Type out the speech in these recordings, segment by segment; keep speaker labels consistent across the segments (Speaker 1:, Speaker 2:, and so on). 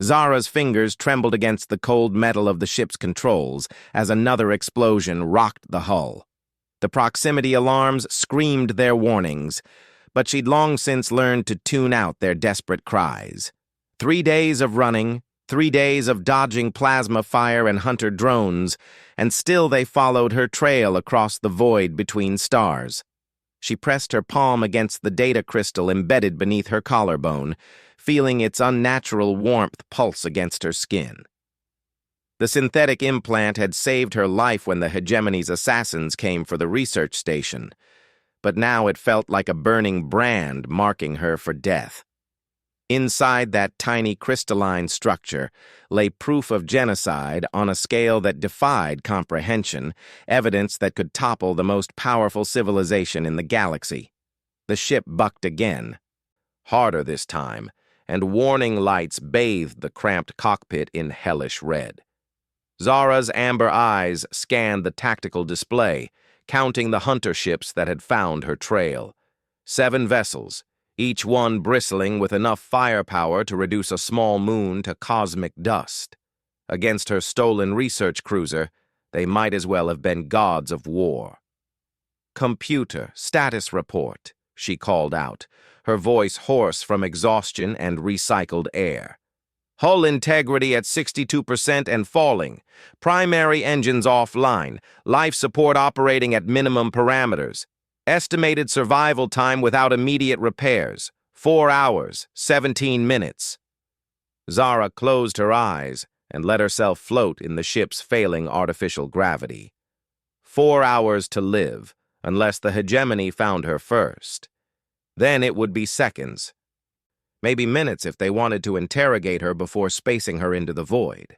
Speaker 1: Zara's fingers trembled against the cold metal of the ship's controls as another explosion rocked the hull. The proximity alarms screamed their warnings, but she'd long since learned to tune out their desperate cries. 3 days of running, 3 days of dodging plasma fire and hunter drones, and still they followed her trail across the void between stars. She pressed her palm against the data crystal embedded beneath her collarbone, feeling its unnatural warmth pulse against her skin. The synthetic implant had saved her life when the hegemony's assassins came for the research station, but now it felt like a burning brand marking her for death. Inside that tiny crystalline structure lay proof of genocide on a scale that defied comprehension, evidence that could topple the most powerful civilization in the galaxy. The ship bucked again, harder this time, and warning lights bathed the cramped cockpit in hellish red. Zara's amber eyes scanned the tactical display, counting the hunter ships that had found her trail. 7 vessels, each one bristling with enough firepower to reduce a small moon to cosmic dust. Against her stolen research cruiser, they might as well have been gods of war. "Computer, status report," she called out, her voice hoarse from exhaustion and recycled air. "Hull integrity at 62% and falling. Primary engines offline. Life support operating at minimum parameters. Estimated survival time without immediate repairs. 4 hours, 17 minutes. Zara closed her eyes and let herself float in the ship's failing artificial gravity. 4 hours to live, unless the hegemony found her first. Then it would be seconds. Maybe minutes if they wanted to interrogate her before spacing her into the void.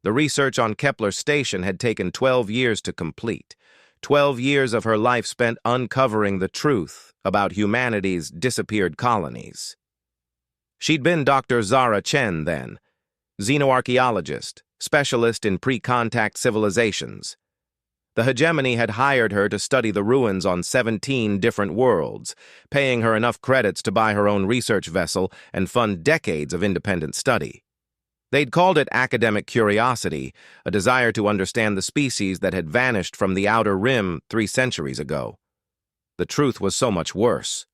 Speaker 1: The research on Kepler Station had taken 12 years to complete. 12 years of her life spent uncovering the truth about humanity's disappeared colonies. She'd been Dr. Zara Chen then, xenoarchaeologist, specialist in pre-contact civilizations. The hegemony had hired her to study the ruins on 17 different worlds, paying her enough credits to buy her own research vessel and fund decades of independent study. They'd called it academic curiosity, a desire to understand the species that had vanished from the outer rim 3 centuries ago. The truth was so much worse.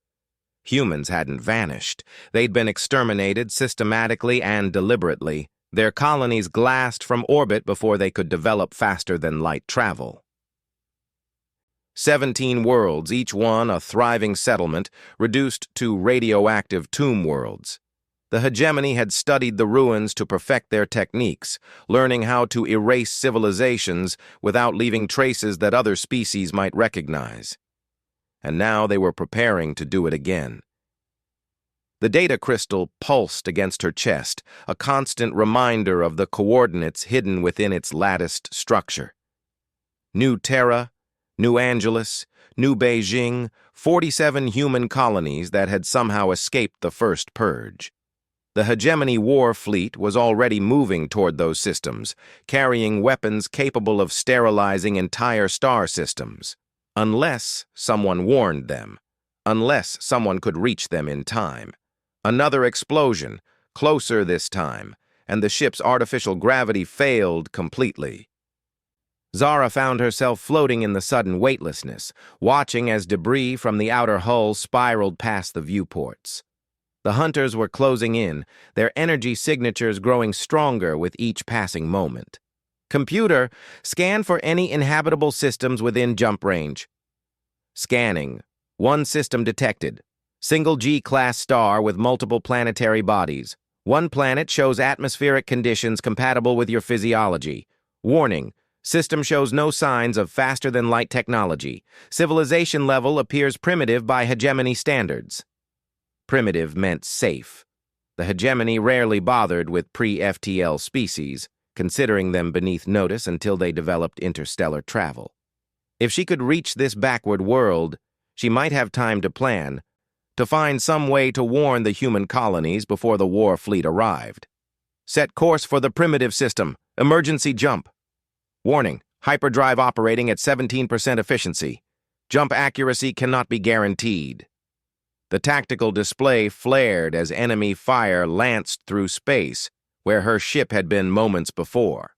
Speaker 1: Humans hadn't vanished. They'd been exterminated systematically and deliberately, their colonies glassed from orbit before they could develop faster than light travel. 17 worlds, each one a thriving settlement, reduced to radioactive tomb worlds. The hegemony had studied the ruins to perfect their techniques, learning how to erase civilizations without leaving traces that other species might recognize. And now they were preparing to do it again. The data crystal pulsed against her chest, a constant reminder of the coordinates hidden within its latticed structure. New Terra, New Angeles, New Beijing, 47 human colonies that had somehow escaped the first purge. The hegemony war fleet was already moving toward those systems, carrying weapons capable of sterilizing entire star systems. Unless someone warned them. Unless someone could reach them in time. Another explosion, closer this time, and the ship's artificial gravity failed completely. Zara found herself floating in the sudden weightlessness, watching as debris from the outer hull spiraled past the viewports. The hunters were closing in, their energy signatures growing stronger with each passing moment. "Computer, scan for any inhabitable systems within jump range." Scanning. 1 system detected. Single G-class star with multiple planetary bodies. 1 planet shows atmospheric conditions compatible with your physiology. Warning. System shows no signs of faster-than-light technology. Civilization level appears primitive by hegemony standards. Primitive meant safe. The hegemony rarely bothered with pre-FTL species, considering them beneath notice until they developed interstellar travel. If she could reach this backward world, she might have time to plan, to find some way to warn the human colonies before the war fleet arrived. Set course for the primitive system. Emergency jump. Warning, hyperdrive operating at 17% efficiency. Jump accuracy cannot be guaranteed. The tactical display flared as enemy fire lanced through space, where her ship had been moments before.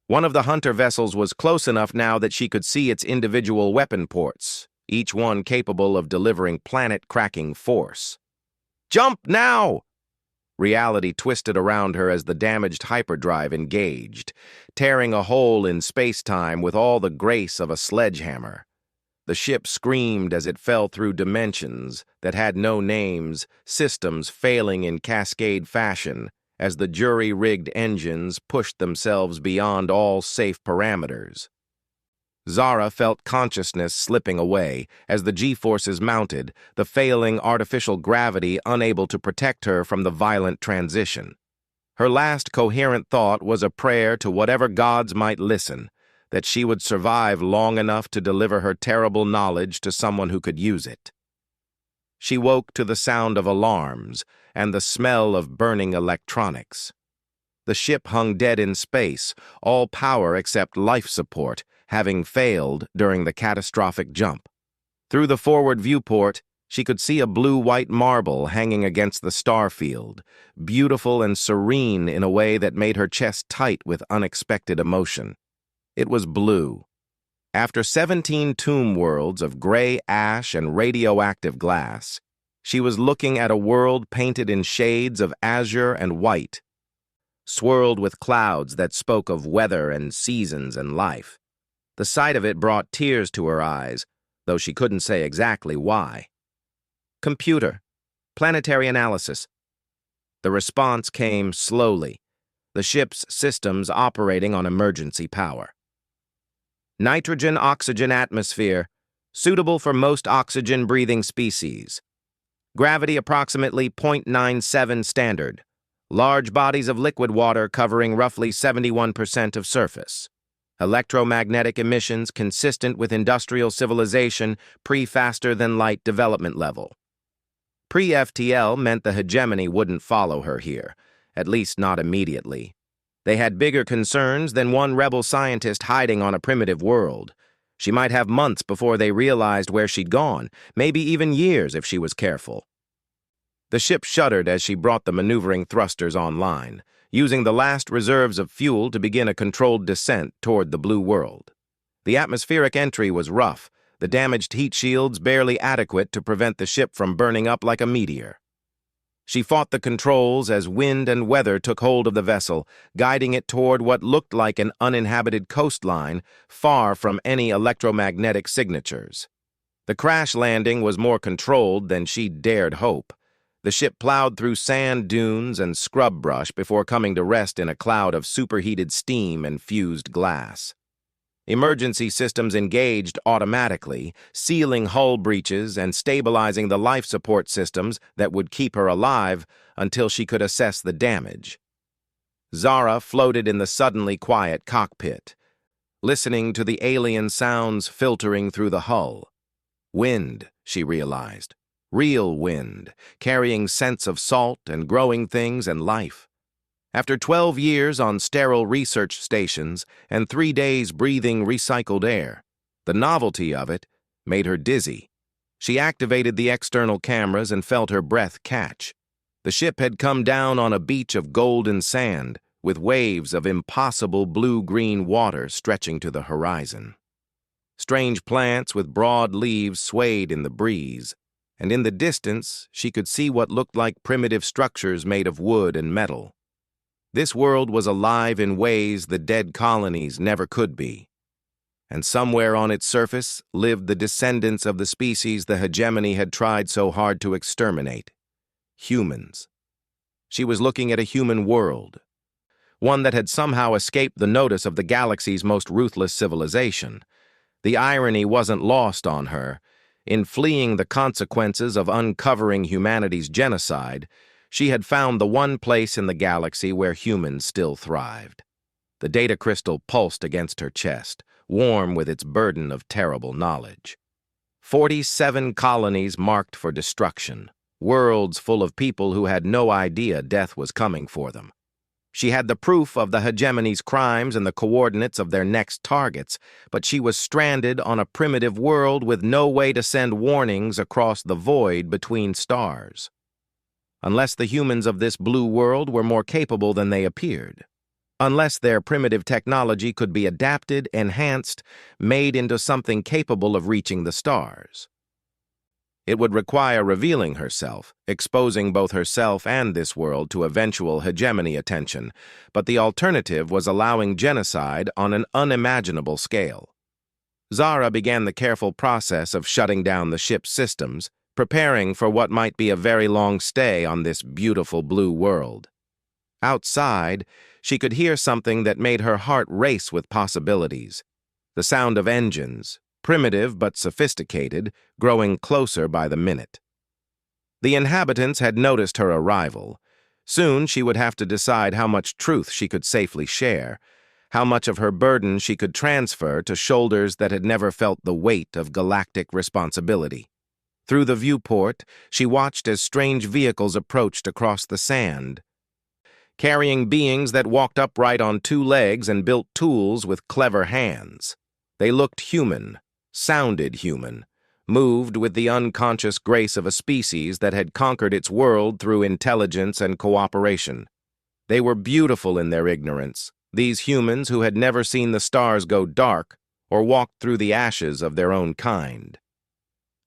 Speaker 1: One of the hunter vessels was close enough now that she could see its individual weapon ports, each one capable of delivering planet-cracking force. "Jump now!" Reality twisted around her as the damaged hyperdrive engaged, tearing a hole in space-time with all the grace of a sledgehammer. The ship screamed as it fell through dimensions that had no names, systems failing in cascade fashion, as the jury-rigged engines pushed themselves beyond all safe parameters. Zara felt consciousness slipping away as the G-forces mounted, the failing artificial gravity unable to protect her from the violent transition. Her last coherent thought was a prayer to whatever gods might listen, that she would survive long enough to deliver her terrible knowledge to someone who could use it. She woke to the sound of alarms and the smell of burning electronics. The ship hung dead in space, all power except life support, having failed during the catastrophic jump. Through the forward viewport, she could see a blue-white marble hanging against the star field, beautiful and serene in a way that made her chest tight with unexpected emotion. It was blue. After 17 tomb worlds of gray ash and radioactive glass, she was looking at a world painted in shades of azure and white, swirled with clouds that spoke of weather and seasons and life. The sight of it brought tears to her eyes, though she couldn't say exactly why. "Computer, planetary analysis." The response came slowly, the ship's systems operating on emergency power. "Nitrogen-oxygen atmosphere, suitable for most oxygen-breathing species. Gravity approximately 0.97 standard. Large bodies of liquid water covering roughly 71% of surface. Electromagnetic emissions consistent with industrial civilization pre-faster-than-light development level." Pre-FTL meant the hegemony wouldn't follow her here, at least not immediately. They had bigger concerns than one rebel scientist hiding on a primitive world. She might have months before they realized where she'd gone, maybe even years if she was careful. The ship shuddered as she brought the maneuvering thrusters online, using the last reserves of fuel to begin a controlled descent toward the blue world. The atmospheric entry was rough, the damaged heat shields barely adequate to prevent the ship from burning up like a meteor. She fought the controls as wind and weather took hold of the vessel, guiding it toward what looked like an uninhabited coastline, far from any electromagnetic signatures. The crash landing was more controlled than she'd dared hope. The ship plowed through sand dunes and scrub brush before coming to rest in a cloud of superheated steam and fused glass. Emergency systems engaged automatically, sealing hull breaches and stabilizing the life support systems that would keep her alive until she could assess the damage. Zara floated in the suddenly quiet cockpit, listening to the alien sounds filtering through the hull. Wind, she realized. Real wind, carrying scents of salt and growing things and life. After 12 years on sterile research stations and 3 days breathing recycled air, the novelty of it made her dizzy. She activated the external cameras and felt her breath catch. The ship had come down on a beach of golden sand, with waves of impossible blue-green water stretching to the horizon. Strange plants with broad leaves swayed in the breeze, and in the distance she could see what looked like primitive structures made of wood and metal. This world was alive in ways the dead colonies never could be. And somewhere on its surface lived the descendants of the species the hegemony had tried so hard to exterminate. Humans. She was looking at a human world, one that had somehow escaped the notice of the galaxy's most ruthless civilization. The irony wasn't lost on her. In fleeing the consequences of uncovering humanity's genocide, she had found the one place in the galaxy where humans still thrived. The data crystal pulsed against her chest, warm with its burden of terrible knowledge. 47 colonies marked for destruction, worlds full of people who had no idea death was coming for them. She had the proof of the hegemony's crimes and the coordinates of their next targets, but she was stranded on a primitive world with no way to send warnings across the void between stars. unless the humans of this blue world were more capable than they appeared. Unless their primitive technology could be adapted, enhanced, made into something capable of reaching the stars. It would require revealing herself, exposing both herself and this world to eventual hegemony attention, but the alternative was allowing genocide on an unimaginable scale. Zara began the careful process of shutting down the ship's systems, preparing for what might be a very long stay on this beautiful blue world. Outside, she could hear something that made her heart race with possibilities. The sound of engines, primitive but sophisticated, growing closer by the minute. The inhabitants had noticed her arrival. Soon she would have to decide how much truth she could safely share, how much of her burden she could transfer to shoulders that had never felt the weight of galactic responsibility. Through the viewport, she watched as strange vehicles approached across the sand, carrying beings that walked upright on two legs and built tools with clever hands. They looked human, sounded human, moved with the unconscious grace of a species that had conquered its world through intelligence and cooperation. They were beautiful in their ignorance, these humans who had never seen the stars go dark or walked through the ashes of their own kind.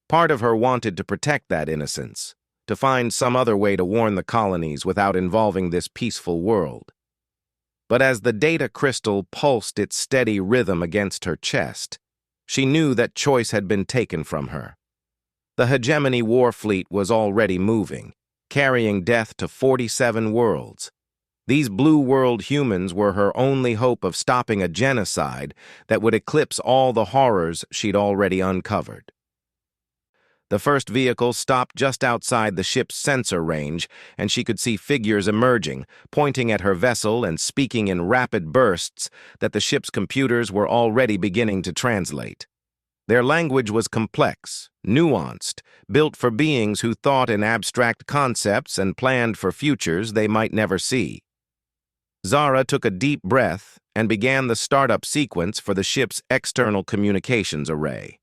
Speaker 1: Part of her wanted to protect that innocence, to find some other way to warn the colonies without involving this peaceful world. But as the data crystal pulsed its steady rhythm against her chest, she knew that choice had been taken from her. The Hegemony war fleet was already moving, carrying death to 47 worlds. These blue world humans were her only hope of stopping a genocide that would eclipse all the horrors she'd already uncovered. The first vehicle stopped just outside the ship's sensor range, and she could see figures emerging, pointing at her vessel and speaking in rapid bursts that the ship's computers were already beginning to translate. Their language was complex, nuanced, built for beings who thought in abstract concepts and planned for futures they might never see. Zara took a deep breath and began the startup sequence for the ship's external communications array.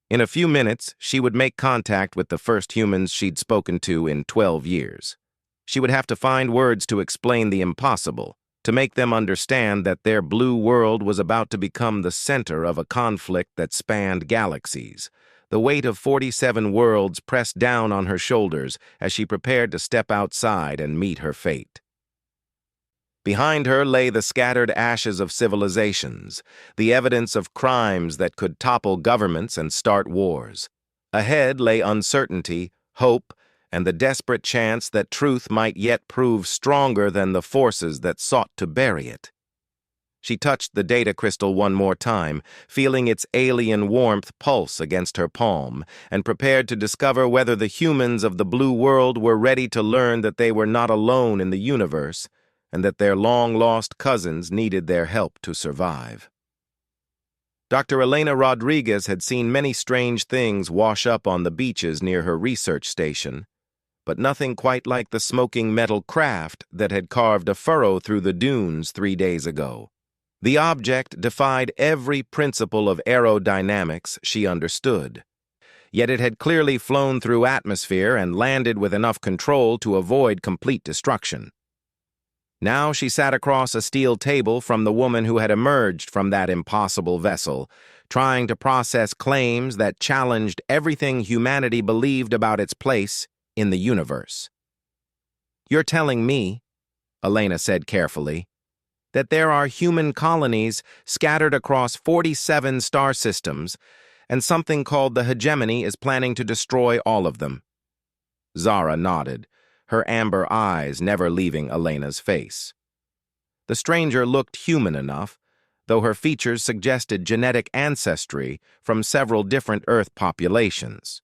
Speaker 1: In a few minutes, she would make contact with the first humans she'd spoken to in 12 years. She would have to find words to explain the impossible, to make them understand that their blue world was about to become the center of a conflict that spanned galaxies. The weight of 47 worlds pressed down on her shoulders as she prepared to step outside and meet her fate. Behind her lay the scattered ashes of civilizations, the evidence of crimes that could topple governments and start wars. Ahead lay uncertainty, hope, and the desperate chance that truth might yet prove stronger than the forces that sought to bury it. She touched the data crystal one more time, feeling its alien warmth pulse against her palm, and prepared to discover whether the humans of the blue world were ready to learn that they were not alone in the universe, and that their long-lost cousins needed their help to survive. Dr. Elena Rodriguez had seen many strange things wash up on the beaches near her research station, but nothing quite like the smoking metal craft that had carved a furrow through the dunes 3 days ago. The object defied every principle of aerodynamics she understood, yet it had clearly flown through atmosphere and landed with enough control to avoid complete destruction. Now she sat across a steel table from the woman who had emerged from that impossible vessel, trying to process claims that challenged everything humanity believed about its place in the universe. "You're telling me," Elena said carefully, "that there are human colonies scattered across 47 star systems, and something called the Hegemony is planning to destroy all of them." Zara nodded, her amber eyes never leaving Elena's face. The stranger looked human enough, though her features suggested genetic ancestry from several different Earth populations.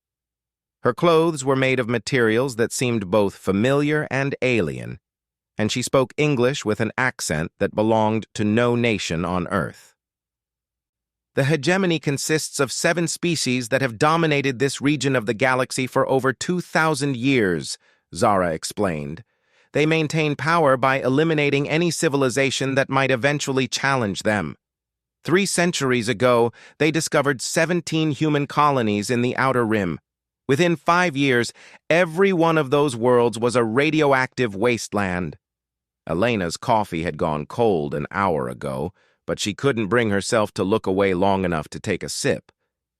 Speaker 1: Her clothes were made of materials that seemed both familiar and alien, and she spoke English with an accent that belonged to no nation on Earth. "The Hegemony consists of 7 species that have dominated this region of the galaxy for over 2,000 years, Zara explained. "They maintain power by eliminating any civilization that might eventually challenge them. 3 centuries ago, they discovered 17 human colonies in the Outer Rim, Within 5 years, every one of those worlds was a radioactive wasteland. Elena's coffee had gone cold an hour ago, but she couldn't bring herself to look away long enough to take a sip.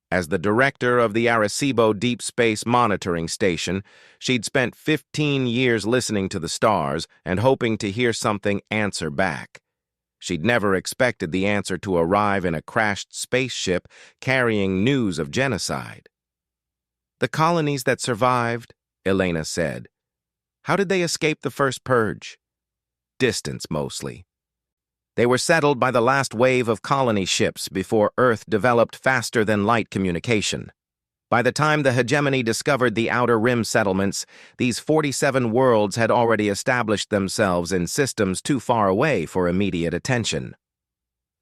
Speaker 1: As the director of the Arecibo Deep Space Monitoring Station, she'd spent 15 years listening to the stars and hoping to hear something answer back. She'd never expected the answer to arrive in a crashed spaceship carrying news of genocide. "The colonies that survived," Elena said. "How did they escape the first purge?" "Distance, mostly. They were settled by the last wave of colony ships before Earth developed faster-than-light communication. By the time the hegemony discovered the Outer Rim settlements, these 47 worlds had already established themselves in systems too far away for immediate attention."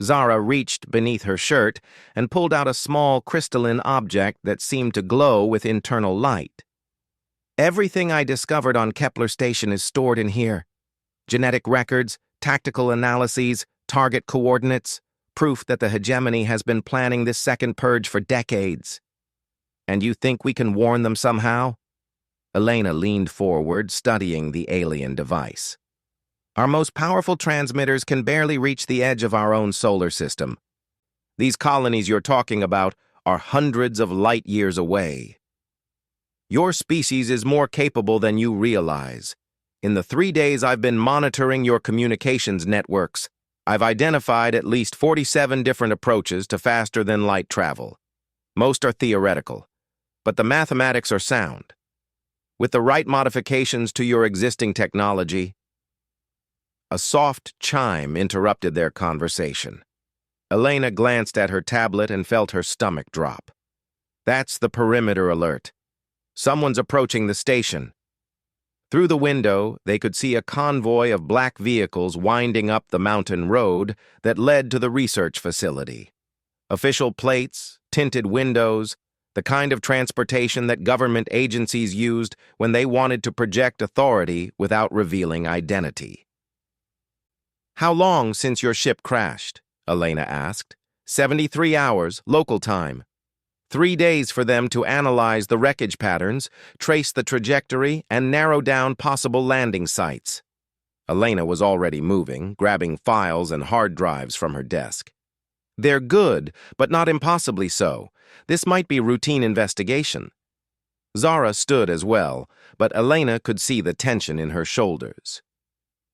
Speaker 1: Zara reached beneath her shirt and pulled out a small crystalline object that seemed to glow with internal light. "Everything I discovered on Kepler Station is stored in here. Genetic records, tactical analyses, target coordinates, proof that the hegemony has been planning this second purge for decades. And you think we can warn them somehow?" Elena leaned forward, studying the alien device. "Our most powerful transmitters can barely reach the edge of our own solar system. These colonies you're talking about are hundreds of light years away. Your species is more capable than you realize. In the 3 days I've been monitoring your communications networks, I've identified at least 47 different approaches to faster-than-light travel. Most are theoretical, but the mathematics are sound. With the right modifications to your existing technology..." A soft chime interrupted their conversation. Elena glanced at her tablet and felt her stomach drop. "That's the perimeter alert. Someone's approaching the station." Through the window, they could see a convoy of black vehicles winding up the mountain road that led to the research facility. Official plates, tinted windows, the kind of transportation that government agencies used when they wanted to project authority without revealing identity. "How long since your ship crashed?" Elena asked. 73 hours, local time. 3 days for them to analyze the wreckage patterns, trace the trajectory, and narrow down possible landing sites. Elena was already moving, grabbing files and hard drives from her desk. "They're good, but not impossibly so. This might be routine investigation." Zara stood as well, but Elena could see the tension in her shoulders.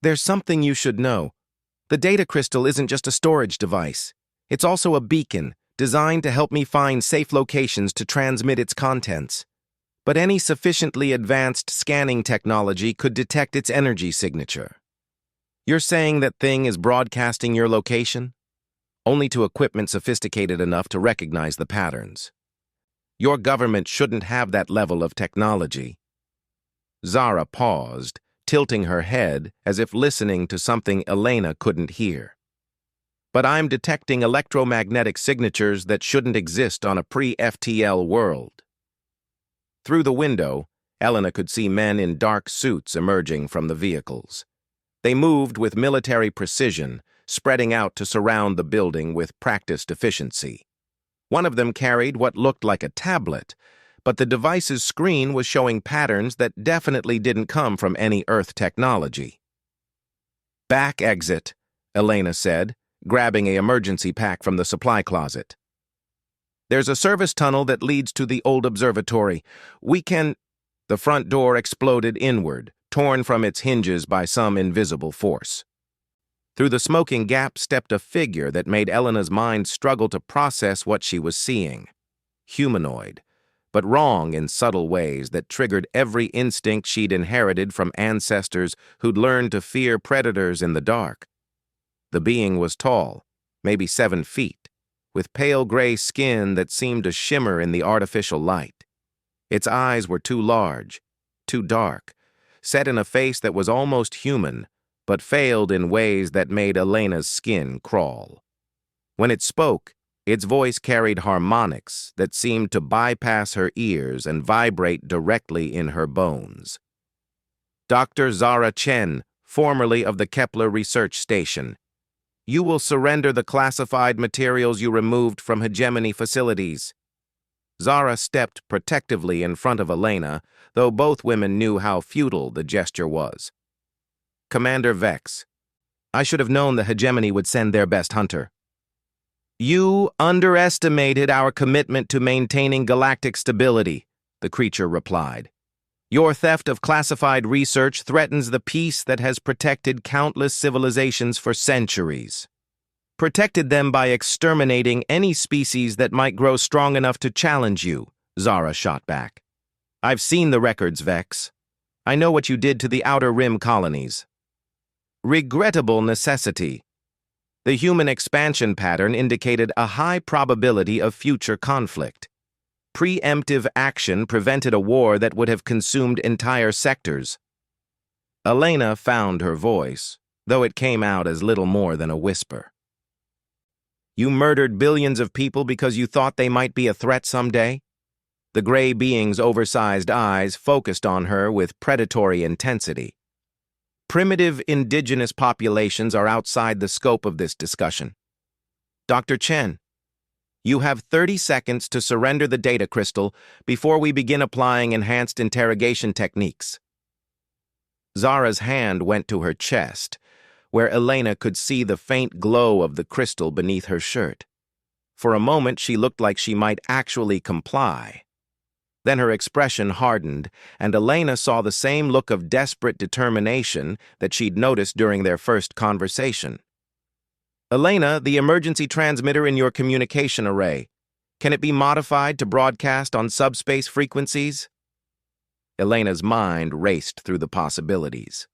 Speaker 1: "There's something you should know. The data crystal isn't just a storage device. It's also a beacon, designed to help me find safe locations to transmit its contents. But any sufficiently advanced scanning technology could detect its energy signature." "You're saying that thing is broadcasting your location?" "Only to equipment sophisticated enough to recognize the patterns. Your government shouldn't have that level of technology." Zara paused, tilting her head as if listening to something Elena couldn't hear. "But I'm detecting electromagnetic signatures that shouldn't exist on a pre-FTL world." Through the window, Elena could see men in dark suits emerging from the vehicles. They moved with military precision, spreading out to surround the building with practiced efficiency. One of them carried what looked like a tablet, but the device's screen was showing patterns that definitely didn't come from any Earth technology. "Back exit," Elena said, grabbing an emergency pack from the supply closet. "There's a service tunnel that leads to the old observatory. We can..." The front door exploded inward, torn from its hinges by some invisible force. Through the smoking gap stepped a figure that made Elena's mind struggle to process what she was seeing. Humanoid, but wrong in subtle ways that triggered every instinct she'd inherited from ancestors who'd learned to fear predators in the dark. The being was tall, maybe 7 feet, with pale gray skin that seemed to shimmer in the artificial light. Its eyes were too large, too dark, set in a face that was almost human, but failed in ways that made Elena's skin crawl. When it spoke, its voice carried harmonics that seemed to bypass her ears and vibrate directly in her bones. "Dr. Zara Chen, formerly of the Kepler Research Station. You will surrender the classified materials you removed from hegemony facilities." Zara stepped protectively in front of Elena, though both women knew how futile the gesture was. Commander Vex, I should have known the hegemony would send their best hunter. You underestimated our commitment to maintaining galactic stability, the creature replied. Your theft of classified research threatens the peace that has protected countless civilizations for centuries. Protected them by exterminating any species that might grow strong enough to challenge you, Zara shot back. I've seen the records, Vex. I know what you did to the Outer Rim colonies. Regrettable necessity. The human expansion pattern indicated a high probability of future conflict. Preemptive action prevented a war that would have consumed entire sectors. Elena found her voice, though it came out as little more than a whisper. You murdered billions of people because you thought they might be a threat someday? The gray being's oversized eyes focused on her with predatory intensity. Primitive indigenous populations are outside the scope of this discussion. Dr. Chen, you have 30 seconds to surrender the data crystal before we begin applying enhanced interrogation techniques. Zara's hand went to her chest, where Elena could see the faint glow of the crystal beneath her shirt. For a moment, she looked like she might actually comply. Then her expression hardened, and Elena saw the same look of desperate determination that she'd noticed during their first conversation. Elena, the emergency transmitter in your communication array, can it be modified to broadcast on subspace frequencies? Elena's mind raced through the possibilities.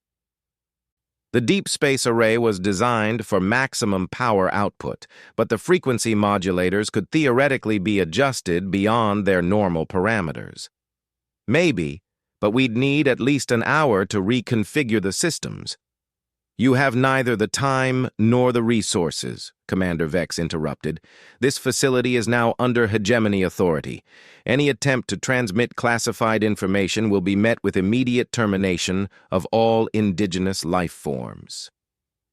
Speaker 1: The deep space array was designed for maximum power output, but the frequency modulators could theoretically be adjusted beyond their normal parameters. Maybe, but we'd need at least an hour to reconfigure the systems. You have neither the time nor the resources, Commander Vex interrupted. This facility is now under hegemony authority. Any attempt to transmit classified information will be met with immediate termination of all indigenous life forms.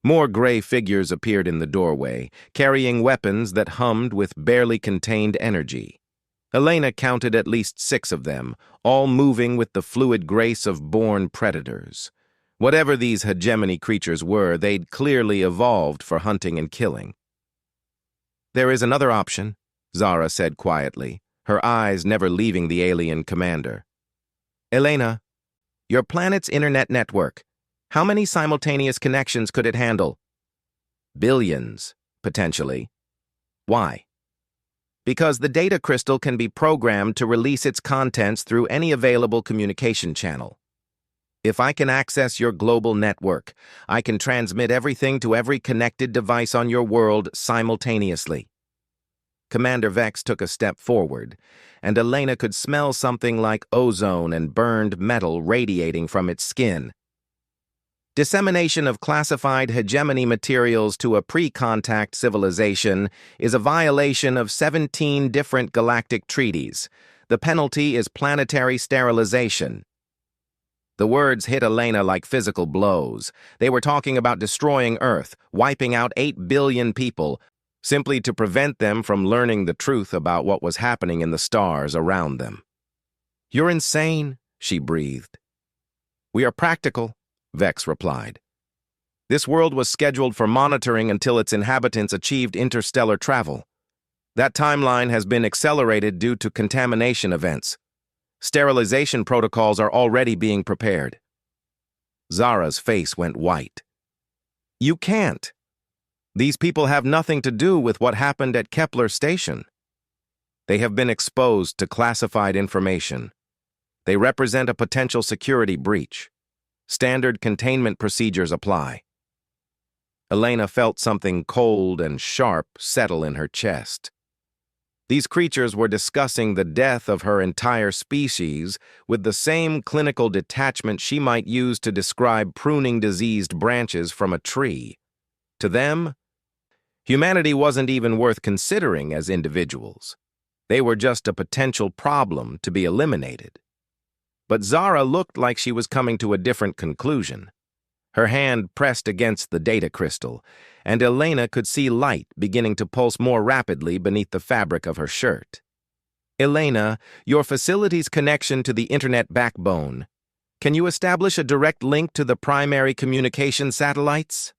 Speaker 1: More gray figures appeared in the doorway, carrying weapons that hummed with barely contained energy. Elena counted at least 6 of them, all moving with the fluid grace of born predators. Whatever these hegemony creatures were, they'd clearly evolved for hunting and killing. There is another option, Zara said quietly, her eyes never leaving the alien commander. Elena, your planet's internet network, how many simultaneous connections could it handle? Billions, potentially. Why? Because the data crystal can be programmed to release its contents through any available communication channel. If I can access your global network, I can transmit everything to every connected device on your world simultaneously. Commander Vex took a step forward, and Elena could smell something like ozone and burned metal radiating from its skin. Dissemination of classified hegemony materials to a pre-contact civilization is a violation of 17 different galactic treaties. The penalty is planetary sterilization. The words hit Elena like physical blows. They were talking about destroying Earth, wiping out 8 billion people, simply to prevent them from learning the truth about what was happening in the stars around them. You're insane, she breathed. We are practical, Vex replied. This world was scheduled for monitoring until its inhabitants achieved interstellar travel. That timeline has been accelerated due to contamination events. Sterilization protocols are already being prepared. Zara's face went white. You can't. These people have nothing to do with what happened at Kepler Station. They have been exposed to classified information. They represent a potential security breach. Standard containment procedures apply. Elena felt something cold and sharp settle in her chest. These creatures were discussing the death of her entire species with the same clinical detachment she might use to describe pruning diseased branches from a tree. To them, humanity wasn't even worth considering as individuals. They were just a potential problem to be eliminated. But Zara looked like she was coming to a different conclusion. Her hand pressed against the data crystal, and Elena could see light beginning to pulse more rapidly beneath the fabric of her shirt. Elena, your facility's connection to the internet backbone. Can you establish a direct link to the primary communication satellites?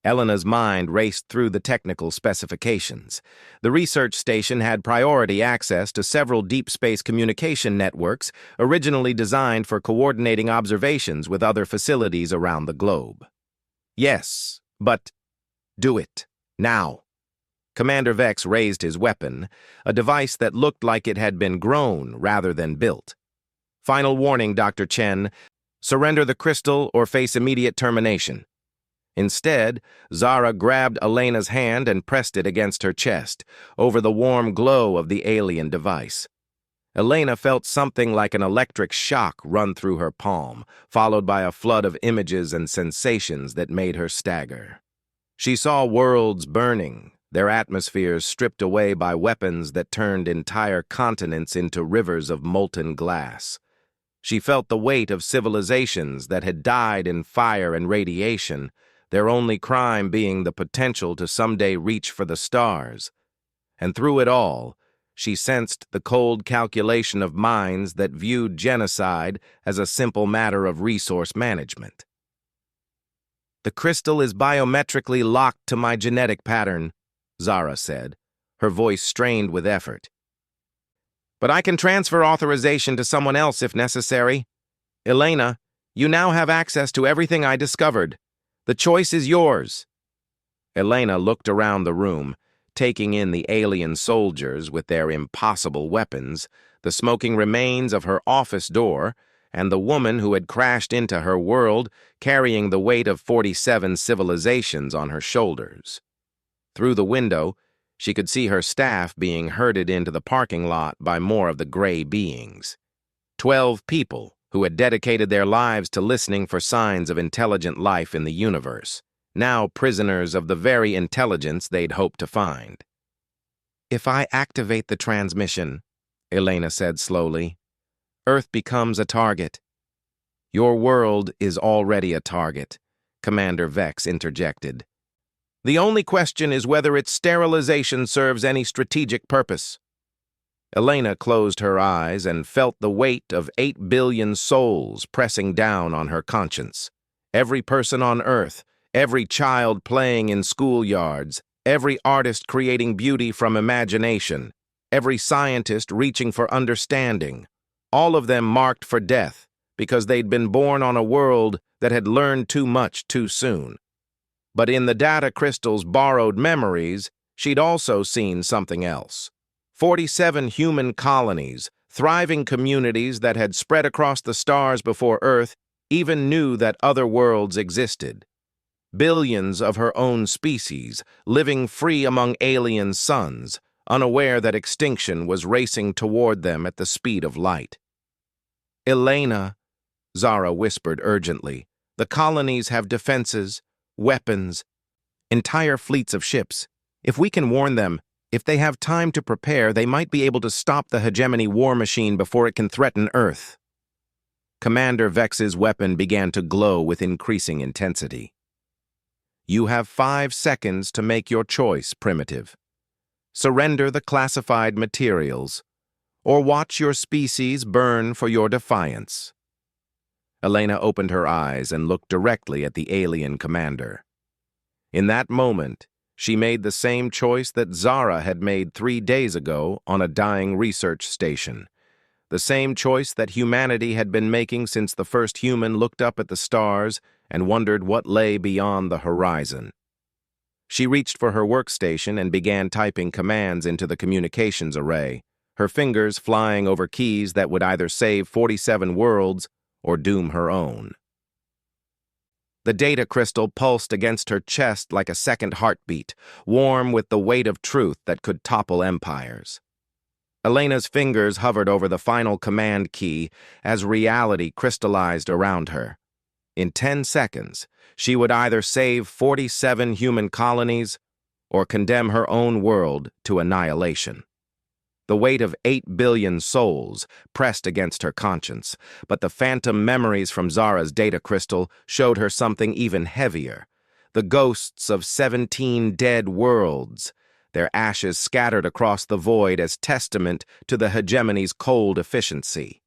Speaker 1: Elena's mind raced through the technical specifications. The research station had priority access to several deep space communication networks originally designed for coordinating observations with other facilities around the globe. Yes, but do it, now. Commander Vex raised his weapon, a device that looked like it had been grown rather than built. Final warning, Dr. Chen. Surrender the crystal or face immediate termination. Instead, Zara grabbed Elena's hand and pressed it against her chest, over the warm glow of the alien device. Elena felt something like an electric shock run through her palm, followed by a flood of images and sensations that made her stagger. She saw worlds burning, their atmospheres stripped away by weapons that turned entire continents into rivers of molten glass. She felt the weight of civilizations that had died in fire and radiation, their only crime being the potential to someday reach for the stars. And through it all, she sensed the cold calculation of minds that viewed genocide as a simple matter of resource management. The crystal is biometrically locked to my genetic pattern, Zara said, her voice strained with effort. But I can transfer authorization to someone else if necessary. Elena, you now have access to everything I discovered. The choice is yours. Elena looked around the room, taking in the alien soldiers with their impossible weapons, the smoking remains of her office door, and the woman who had crashed into her world, carrying the weight of 47 civilizations on her shoulders. Through the window, she could see her staff being herded into the parking lot by more of the gray beings. 12 people who had dedicated their lives to listening for signs of intelligent life in the universe, now prisoners of the very intelligence they'd hoped to find. If I activate the transmission, Elena said slowly, Earth becomes a target. Your world is already a target, Commander Vex interjected. The only question is whether its sterilization serves any strategic purpose. Elena closed her eyes and felt the weight of 8 billion souls pressing down on her conscience. Every person on Earth, every child playing in schoolyards, every artist creating beauty from imagination, every scientist reaching for understanding, all of them marked for death because they'd been born on a world that had learned too much too soon. But in the data crystal's borrowed memories, she'd also seen something else. 47 human colonies, thriving communities that had spread across the stars before Earth even knew that other worlds existed. Billions of her own species, living free among alien suns, unaware that extinction was racing toward them at the speed of light. Elena, Zara whispered urgently, the colonies have defenses, weapons, entire fleets of ships. If we can warn them, if they have time to prepare, they might be able to stop the hegemony war machine before it can threaten Earth. Commander Vex's weapon began to glow with increasing intensity. You have 5 seconds to make your choice, Primitive. Surrender the classified materials, or watch your species burn for your defiance. Elena opened her eyes and looked directly at the alien commander. In that moment, she made the same choice that Zara had made 3 days ago on a dying research station, the same choice that humanity had been making since the first human looked up at the stars and wondered what lay beyond the horizon. She reached for her workstation and began typing commands into the communications array, her fingers flying over keys that would either save 47 worlds or doom her own. The data crystal pulsed against her chest like a second heartbeat, warm with the weight of truth that could topple empires. Elena's fingers hovered over the final command key as reality crystallized around her. In 10 seconds, she would either save 47 human colonies or condemn her own world to annihilation. The weight of 8 billion souls pressed against her conscience, but the phantom memories from Zara's data crystal showed her something even heavier. The ghosts of 17 dead worlds, their ashes scattered across the void as testament to the hegemony's cold efficiency.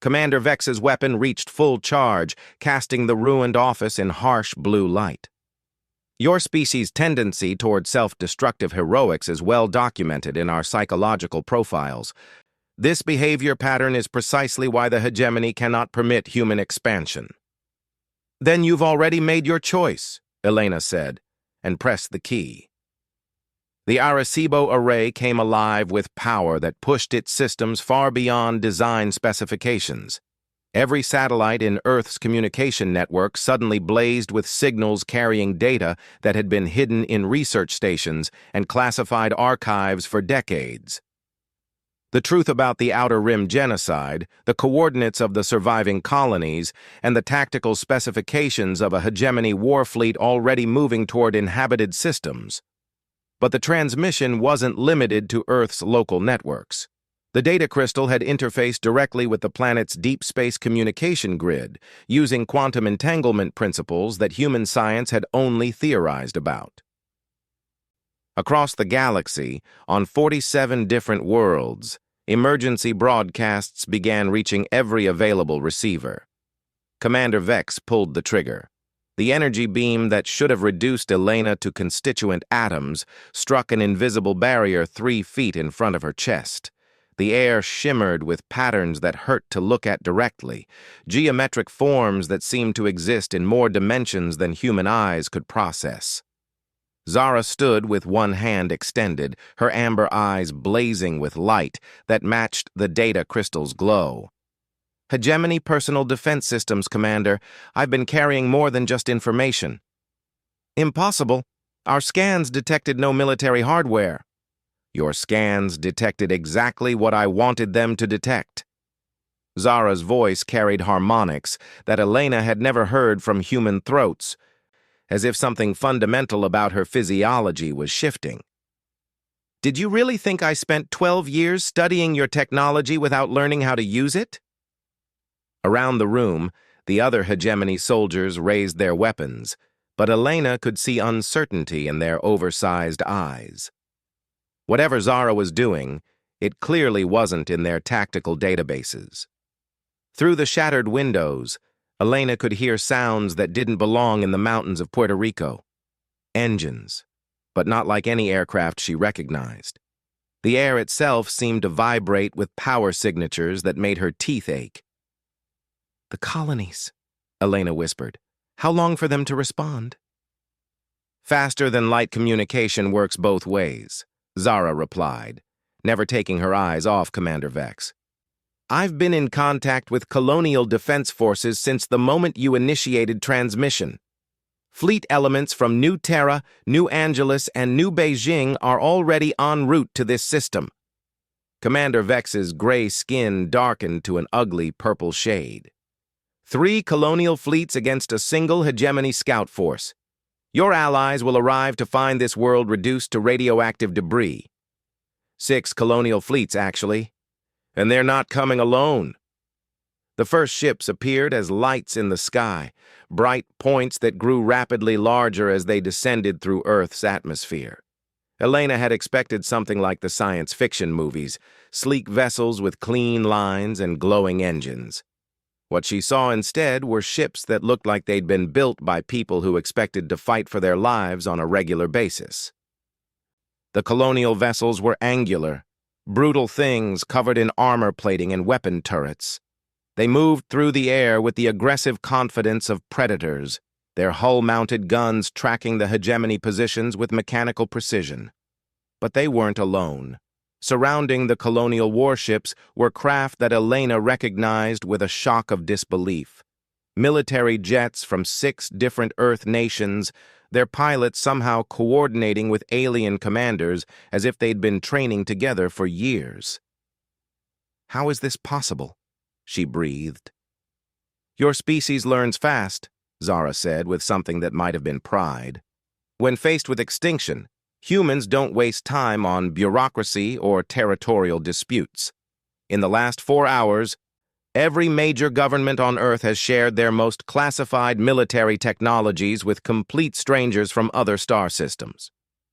Speaker 1: Commander Vex's weapon reached full charge, casting the ruined office in harsh blue light. Your species' tendency toward self-destructive heroics is well documented in our psychological profiles. This behavior pattern is precisely why the hegemony cannot permit human expansion. Then you've already made your choice, Elena said, and pressed the key. The Arecibo array came alive with power that pushed its systems far beyond design specifications. Every satellite in Earth's communication network suddenly blazed with signals carrying data that had been hidden in research stations and classified archives for decades. The truth about the Outer Rim genocide, the coordinates of the surviving colonies, and the tactical specifications of a hegemony war fleet already moving toward inhabited systems. But the transmission wasn't limited to Earth's local networks. The data crystal had interfaced directly with the planet's deep space communication grid, using quantum entanglement principles that human science had only theorized about. Across the galaxy, on 47 different worlds, emergency broadcasts began reaching every available receiver. Commander Vex pulled the trigger. The energy beam that should have reduced Elena to constituent atoms struck an invisible barrier 3 feet in front of her chest. The air shimmered with patterns that hurt to look at directly, geometric forms that seemed to exist in more dimensions than human eyes could process. Zara stood with one hand extended, her amber eyes blazing with light that matched the data crystal's glow. Hegemony Personal Defense Systems, Commander. I've been carrying more than just information. Impossible. Our scans detected no military hardware. Your scans detected exactly what I wanted them to detect. Zara's voice carried harmonics that Elena had never heard from human throats, as if something fundamental about her physiology was shifting. Did you really think I spent 12 years studying your technology without learning how to use it? Around the room, the other hegemony soldiers raised their weapons, but Elena could see uncertainty in their oversized eyes. Whatever Zara was doing, it clearly wasn't in their tactical databases. Through the shattered windows, Elena could hear sounds that didn't belong in the mountains of Puerto Rico. Engines, but not like any aircraft she recognized. The air itself seemed to vibrate with power signatures that made her teeth ache. The colonies, Elena whispered. How long for them to respond? Faster than light communication works both ways, Zara replied, never taking her eyes off Commander Vex. I've been in contact with colonial defense forces since the moment you initiated transmission. Fleet elements from New Terra, New Angeles, and New Beijing are already en route to this system. Commander Vex's gray skin darkened to an ugly purple shade. 3 colonial fleets against a single hegemony scout force. Your allies will arrive to find this world reduced to radioactive debris. 6 colonial fleets, actually. And they're not coming alone. The first ships appeared as lights in the sky, bright points that grew rapidly larger as they descended through Earth's atmosphere. Elena had expected something like the science fiction movies, sleek vessels with clean lines and glowing engines. What she saw instead were ships that looked like they'd been built by people who expected to fight for their lives on a regular basis. The colonial vessels were angular, brutal things covered in armor plating and weapon turrets. They moved through the air with the aggressive confidence of predators, their hull-mounted guns tracking the hegemony positions with mechanical precision. But they weren't alone. Surrounding the colonial warships were craft that Elena recognized with a shock of disbelief. Military jets from 6 different Earth nations, their pilots somehow coordinating with alien commanders as if they'd been training together for years. How is this possible? She breathed. Your species learns fast, Zara said with something that might have been pride. When faced with extinction, humans don't waste time on bureaucracy or territorial disputes. In the last 4 hours, every major government on Earth has shared their most classified military technologies with complete strangers from other star systems.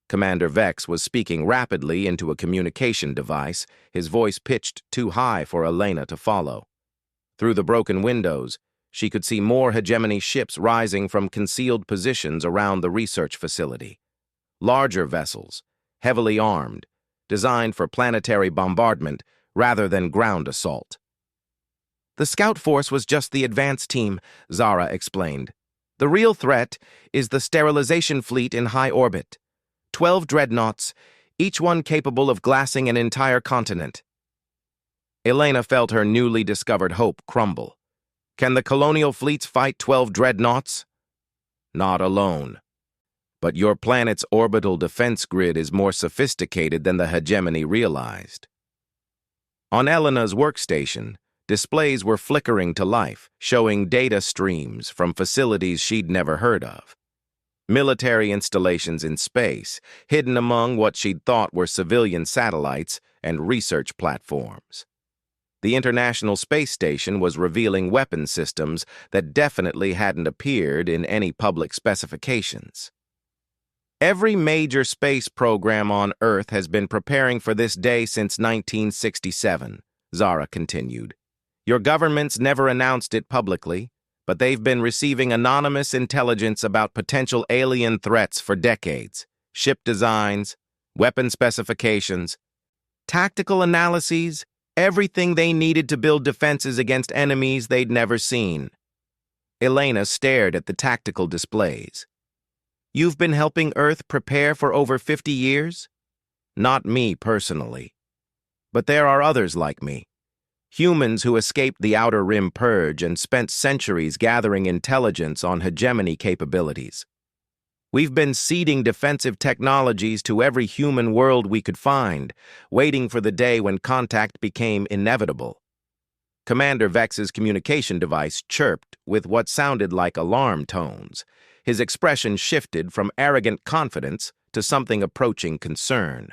Speaker 1: Commander Vex was speaking rapidly into a communication device, his voice pitched too high for Elena to follow. Through the broken windows, she could see more hegemony ships rising from concealed positions around the research facility. Larger vessels, heavily armed, designed for planetary bombardment rather than ground assault. The scout force was just the advance team, Zara explained. The real threat is the sterilization fleet in high orbit. 12 dreadnoughts, each one capable of glassing an entire continent. Elena felt her newly discovered hope crumble. Can the colonial fleets fight 12 dreadnoughts? Not alone. But your planet's orbital defense grid is more sophisticated than the hegemony realized. On Elena's workstation, displays were flickering to life, showing data streams from facilities she'd never heard of. Military installations in space, hidden among what she'd thought were civilian satellites and research platforms. The International Space Station was revealing weapon systems that definitely hadn't appeared in any public specifications. Every major space program on Earth has been preparing for this day since 1967, Zara continued. Your governments never announced it publicly, but they've been receiving anonymous intelligence about potential alien threats for decades. Ship designs, weapon specifications, tactical analyses, everything they needed to build defenses against enemies they'd never seen. Elena stared at the tactical displays. You've been helping Earth prepare for over 50 years? Not me personally. But there are others like me. Humans who escaped the Outer Rim purge and spent centuries gathering intelligence on hegemony capabilities. We've been seeding defensive technologies to every human world we could find, waiting for the day when contact became inevitable. Commander Vex's communication device chirped with what sounded like alarm tones. His expression shifted from arrogant confidence to something approaching concern.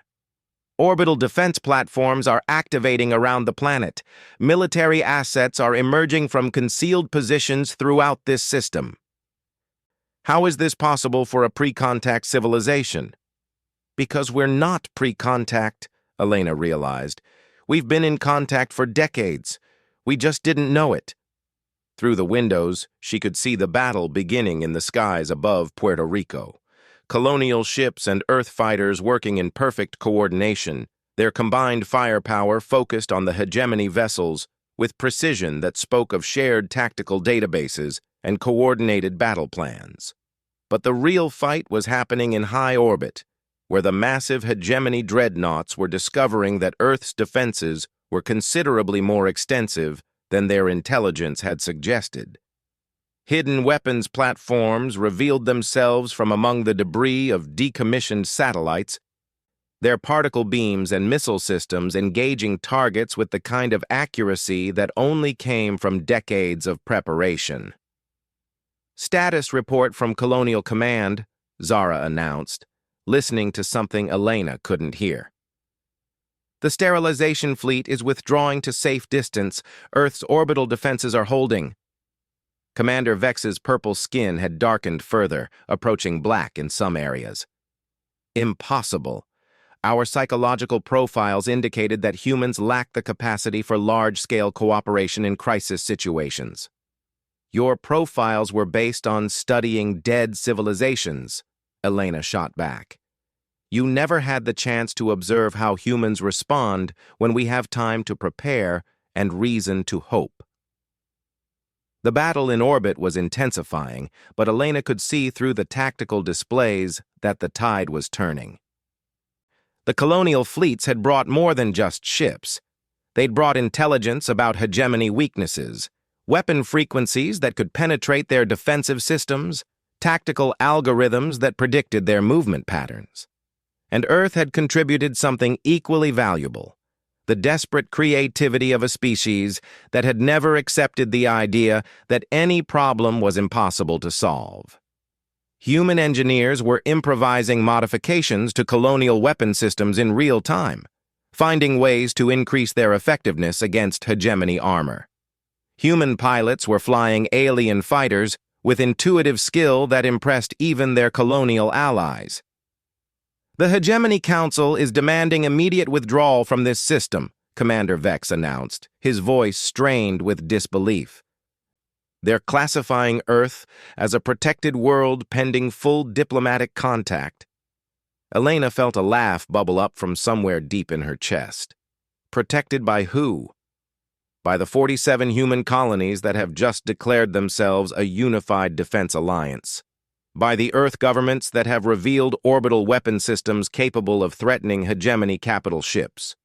Speaker 1: Orbital defense platforms are activating around the planet. Military assets are emerging from concealed positions throughout this system. How is this possible for a pre-contact civilization? Because we're not pre-contact, Elena realized. We've been in contact for decades. We just didn't know it. Through the windows, she could see the battle beginning in the skies above Puerto Rico. Colonial ships and Earth fighters working in perfect coordination, their combined firepower focused on the hegemony vessels with precision that spoke of shared tactical databases and coordinated battle plans. But the real fight was happening in high orbit, where the massive hegemony dreadnoughts were discovering that Earth's defenses were considerably more extensive than their intelligence had suggested. Hidden weapons platforms revealed themselves from among the debris of decommissioned satellites, their particle beams and missile systems engaging targets with the kind of accuracy that only came from decades of preparation. Status report from Colonial Command, Zara announced, listening to something Elena couldn't hear. The sterilization fleet is withdrawing to safe distance. Earth's orbital defenses are holding. Commander Vex's purple skin had darkened further, approaching black in some areas. Impossible. Our psychological profiles indicated that humans lack the capacity for large-scale cooperation in crisis situations. Your profiles were based on studying dead civilizations, Elena shot back. You never had the chance to observe how humans respond when we have time to prepare and reason to hope. The battle in orbit was intensifying, but Elena could see through the tactical displays that the tide was turning. The colonial fleets had brought more than just ships. They'd brought intelligence about hegemony weaknesses, weapon frequencies that could penetrate their defensive systems, tactical algorithms that predicted their movement patterns. And Earth had contributed something equally valuable, the desperate creativity of a species that had never accepted the idea that any problem was impossible to solve. Human engineers were improvising modifications to colonial weapon systems in real time, finding ways to increase their effectiveness against hegemony armor. Human pilots were flying alien fighters with intuitive skill that impressed even their colonial allies. The Hegemony Council is demanding immediate withdrawal from this system, Commander Vex announced, his voice strained with disbelief. They're classifying Earth as a protected world pending full diplomatic contact. Elena felt a laugh bubble up from somewhere deep in her chest. Protected by who? By the 47 human colonies that have just declared themselves a unified defense alliance. By the Earth governments that have revealed orbital weapon systems capable of threatening hegemony capital ships.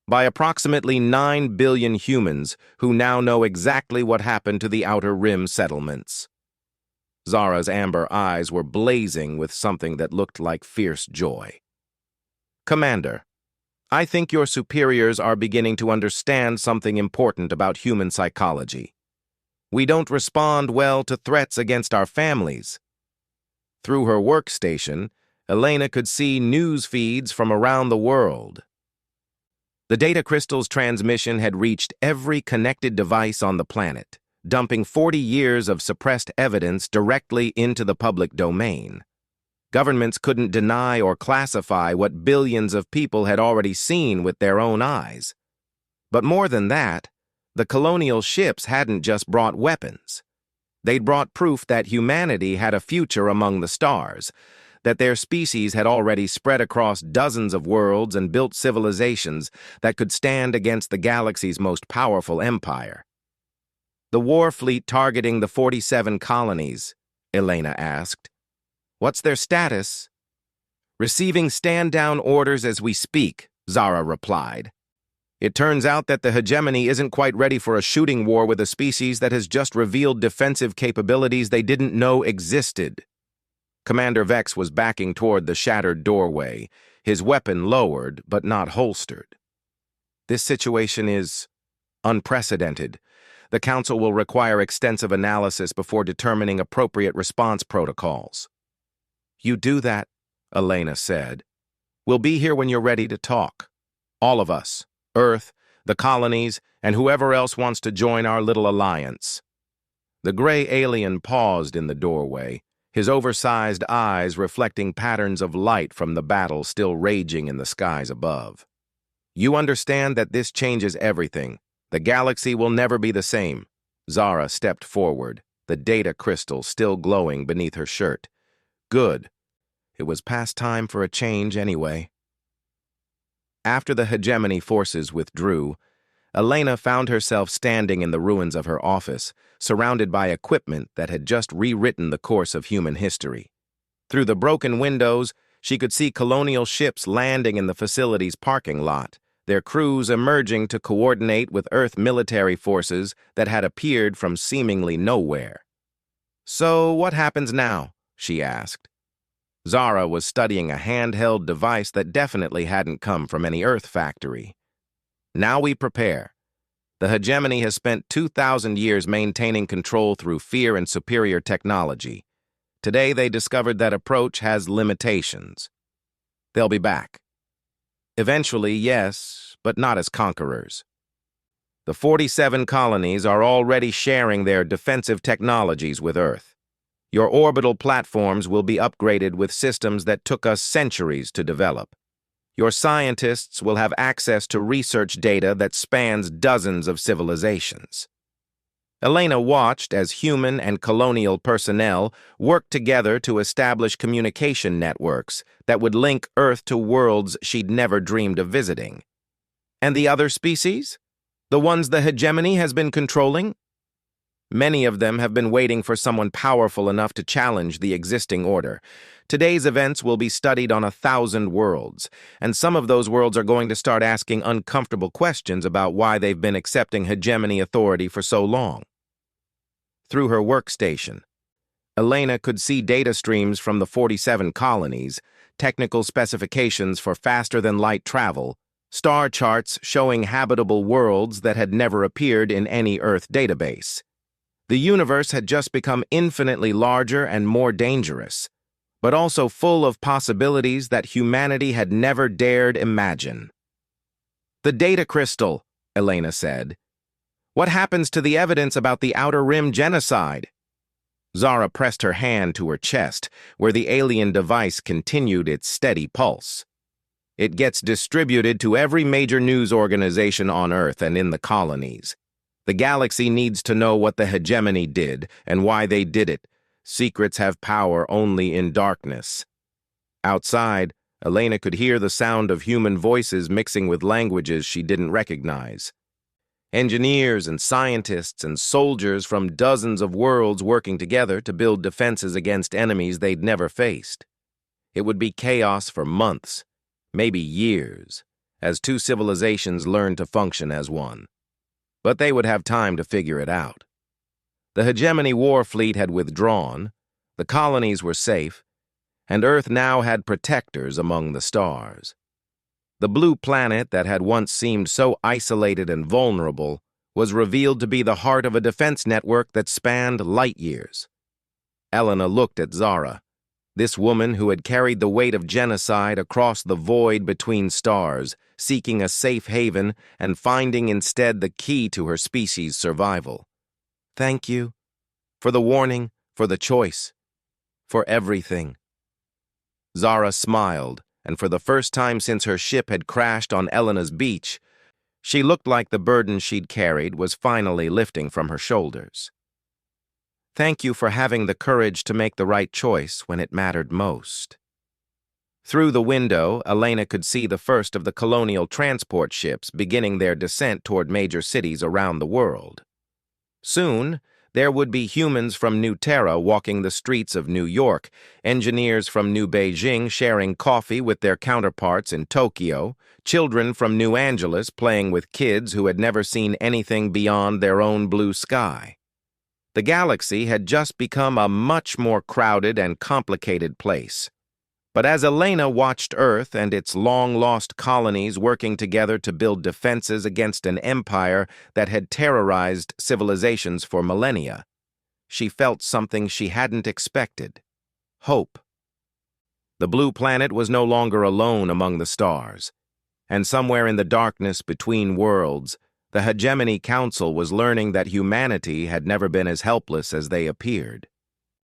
Speaker 1: By approximately 9 billion humans who now know exactly what happened to the Outer Rim settlements. Zara's amber eyes were blazing with something that looked like fierce joy. Commander, I think your superiors are beginning to understand something important about human psychology. We don't respond well to threats against our families. Through her workstation, Elena could see news feeds from around the world. The data crystal's transmission had reached every connected device on the planet, dumping 40 years of suppressed evidence directly into the public domain. Governments couldn't deny or classify what billions of people had already seen with their own eyes. But more than that, the colonial ships hadn't just brought weapons. They'd brought proof that humanity had a future among the stars, that their species had already spread across dozens of worlds and built civilizations that could stand against the galaxy's most powerful empire. The war fleet targeting the 47 colonies, Elena asked. What's their status? Receiving stand-down orders as we speak, Zara replied. It turns out that the hegemony isn't quite ready for a shooting war with a species that has just revealed defensive capabilities they didn't know existed. Commander Vex was backing toward the shattered doorway, his weapon lowered but not holstered. This situation is unprecedented. The Council will require extensive analysis before determining appropriate response protocols. You do that, Elena said. We'll be here when you're ready to talk. All of us, Earth, the colonies, and whoever else wants to join our little alliance. The gray alien paused in the doorway, his oversized eyes reflecting patterns of light from the battle still raging in the skies above. You understand that this changes everything. The galaxy will never be the same. Zara stepped forward, the data crystal still glowing beneath her shirt. Good. It was past time for a change anyway. After the hegemony forces withdrew, Elena found herself standing in the ruins of her office, surrounded by equipment that had just rewritten the course of human history. Through the broken windows, she could see colonial ships landing in the facility's parking lot, their crews emerging to coordinate with Earth military forces that had appeared from seemingly nowhere. So what happens now? She asked. Zara was studying a handheld device that definitely hadn't come from any Earth factory. Now we prepare. The hegemony has spent 2,000 years maintaining control through fear and superior technology. Today they discovered that approach has limitations. They'll be back. Eventually, yes, but not as conquerors. The 47 colonies are already sharing their defensive technologies with Earth. Your orbital platforms will be upgraded with systems that took us centuries to develop. Your scientists will have access to research data that spans dozens of civilizations. Elena watched as human and colonial personnel worked together to establish communication networks that would link Earth to worlds she'd never dreamed of visiting. And the other species? The ones the hegemony has been controlling? Many of them have been waiting for someone powerful enough to challenge the existing order. Today's events will be studied on 1,000 worlds, and some of those worlds are going to start asking uncomfortable questions about why they've been accepting hegemony authority for so long. Through her workstation, Elena could see data streams from the 47 colonies, technical specifications for faster-than-light travel, star charts showing habitable worlds that had never appeared in any Earth database. The universe had just become infinitely larger and more dangerous, but also full of possibilities that humanity had never dared imagine. The data crystal, Elena said. What happens to the evidence about the Outer Rim genocide? Zara pressed her hand to her chest, where the alien device continued its steady pulse. It gets distributed to every major news organization on Earth and in the colonies. The galaxy needs to know what the hegemony did and why they did it. Secrets have power only in darkness. Outside, Elena could hear the sound of human voices mixing with languages she didn't recognize. Engineers and scientists and soldiers from dozens of worlds working together to build defenses against enemies they'd never faced. It would be chaos for months, maybe years, as two civilizations learned to function as one. But they would have time to figure it out. The hegemony war fleet had withdrawn, the colonies were safe, and Earth now had protectors among the stars. The blue planet that had once seemed so isolated and vulnerable was revealed to be the heart of a defense network that spanned light years. Elena looked at Zara, this woman who had carried the weight of genocide across the void between stars, seeking a safe haven and finding instead the key to her species' survival. Thank you. For the warning, for the choice, for everything. Zara smiled, and for the first time since her ship had crashed on Elena's beach, she looked like the burden she'd carried was finally lifting from her shoulders. Thank you for having the courage to make the right choice when it mattered most. Through the window, Elena could see the first of the colonial transport ships beginning their descent toward major cities around the world. Soon, there would be humans from New Terra walking the streets of New York, engineers from New Beijing sharing coffee with their counterparts in Tokyo, children from New Angeles playing with kids who had never seen anything beyond their own blue sky. The galaxy had just become a much more crowded and complicated place. But as Elena watched Earth and its long-lost colonies working together to build defenses against an empire that had terrorized civilizations for millennia, she felt something she hadn't expected: hope. The blue planet was no longer alone among the stars, and somewhere in the darkness between worlds, the Hegemony Council was learning that humanity had never been as helpless as they appeared.